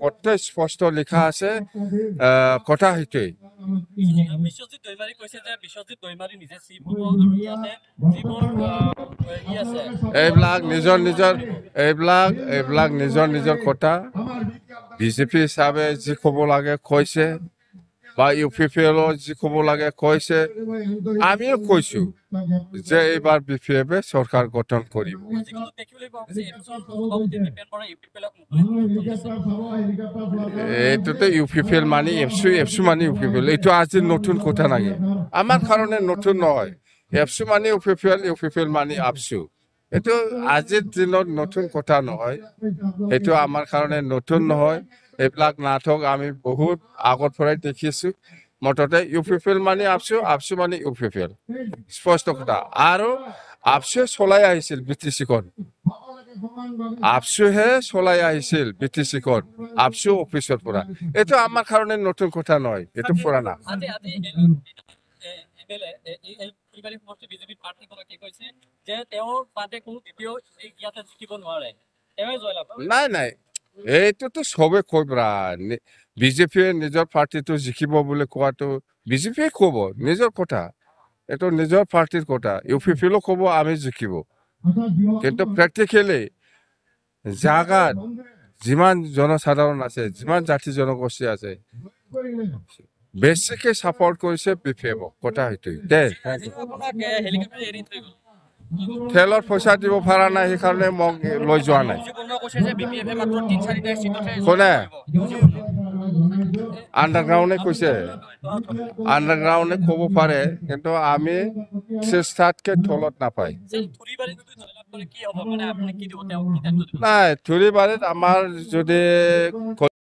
অত্যন্ত স্পষ্ট লেখা আছে কথা সেইটোৱেই বিশ্বজিৎ দৈমাৰী কৈছে যে বিশ্বজিৎ দৈমাৰী নিজে চিফ হ'ব আৰু ইয়াতে যিবোৰ আছে এইবিলাক নিজৰ কথা বিজেপি হিচাপে যি ক'ব লাগে কৈছে বা UPPL যি ক'ব লাগে কৈছে আমিও কৈছো যে এইবাৰ BPF চৰকাৰ গঠন কৰিব এইটোতে UPPL মানে এফচু মানে UPPL এইটো আজি নতুন কথা নাগে আমাৰ কাৰণে নতুন নহয় এফচু মানে UPPL মানে আপচু এইটো আজিৰ দিনত নতুন কথা নহয় এইটো আমাৰ কাৰণে নতুন নহয় এইবিলাক নাটক আমি বহুত আগৰ পৰাই দেখিছো মততে UPPL মানে আপচু মানে UPPL স্পষ্ট কথা আৰু আপচু চলাই আহিছিল BTC-খন আপচুহে চলাই আহিছিল BTC-খন আপচু অফিচৰ পৰা এইটো আমাৰ কাৰণে নতুন কথা নহয় এইটো পুৰাণা নাই এইটোতো সবে কইবৰা বিজেপিয়ে নিজৰ পাৰ্টিটো জিকিব বুলি কোৱাটো বিজেপিয়ে ক'ব নিজৰ কথা এইটো নিজৰ পাৰ্টিৰ কথা UPPL ক'ব আমি জিকিব কিন্তু প্ৰেক্টিকেলি জাগাত যিমান জনসাধাৰণ আছে যিমান জাতি জনগোষ্ঠী আছে বেছিকে সাপোৰ্ট কৰিছে BPF কথা সেইটোৱেই দে তেলৰ পইচা দিব পৰা নাই সেইকাৰণে মোক লৈ যোৱা নাই কোনে আণ্ডাৰগ্ৰাউণ্ডে কৈছে আণ্ডাৰগ্ৰাউণ্ডে ক'ব পাৰে কিন্তু আমি চেষ্টাতকে তলত নাপায় নাই থুৰিবাৰীত আমাৰ যদি